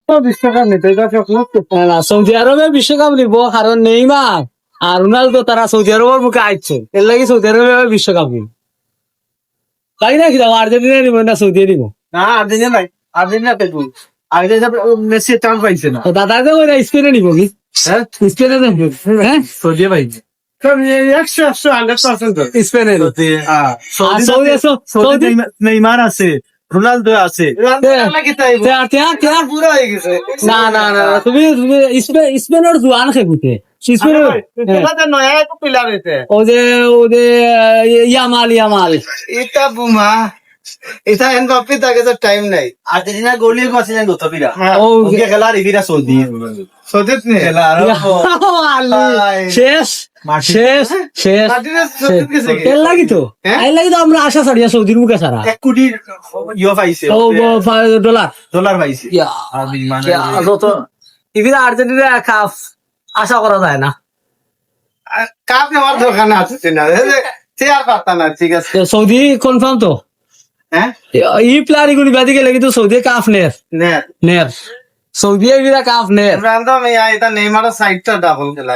বিশ্বকাপ নিতে না, সৌদি আরবে বিশ্বকাপ নিব কারণ নেইমার আর রোনালদো তারা সৌদি আরবের মুখে আইছে এর লাগি সৌদি আরবে বিশ্বকাপ নিব তাই না কি আর্জেন্টিনা নিব না সৌদি নিব না আর্জেন্টিনা নাই আর্জেন্টিনা পেটু আর্জেন্টিনা মেসি চান্স পাইছে না দাদা তো ওই স্পেনে নিব কি হ্যাঁ স্পেনে নিব হ্যাঁ সৌদি পাইছে 100% স্পেনে নিব। আর সৌদি সৌদি নেইমার আছে রোনালদো আছে পুরো হয়ে গেছে না না না তুমি স্পেনের জোয়ান খেগুতে নয়া এক প্লেয়ার এতে ও যে ইয়ামাল এটা বুমা এটা এমবাপ্পে তাকে তো টাইম নাই আর্জেন্টিনা গোলিয়ে গছিলেন গতবিরা ও ওকে খেলা রিভিরা সৌদি সৌদিত নে খেলা শেষ শেষ শেষ এর লাগি তো এর লাগি তো আমরা আশা ছাড়িয়া সৌদির মুখে ছাড়া 1 কোটি ইয়ে পাইছে ও ডলার ডলার পাইছে ইভিরা আর্জেন্টিনা কাপ আশা করা যায় না কাপ নেওয়ার দরকার না আছে না সে আর পারতা না ঠিক আছে সৌদি কনফার্ম তো হ্যাঁ এই প্লেয়ার গুলি বাদি গেলে কিন্তু সৌদি কাপ নের নে নের সৌদি এভিরা কাপ নের ইমরান মিয়া এটা নেইমারের সাইডটা ডাবল খেলা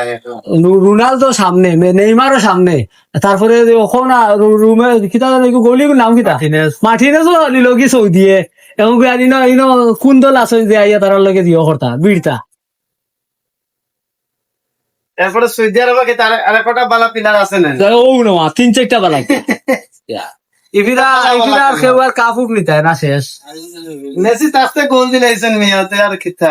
রোনালদো সামনে নেইমারও সামনে তারপরে ওখানে রুমে কিতা গলি নাম কিতা মার্টিনেজ লিলগি সৌদিয়ে এবং কোন দল আছে যে আইয়া তার লগে দিও করতা বিড়তা এরপরে সৌদি আরবে তার আরেকটা বালা প্লেয়ার আছে না ও না 3-4টা বালাই ইভিরা আর কেউ আর কাপ উপ নিতে না শেষ মেসি তাতে গোল দিলাইছেন মিয়াতে আর খিতা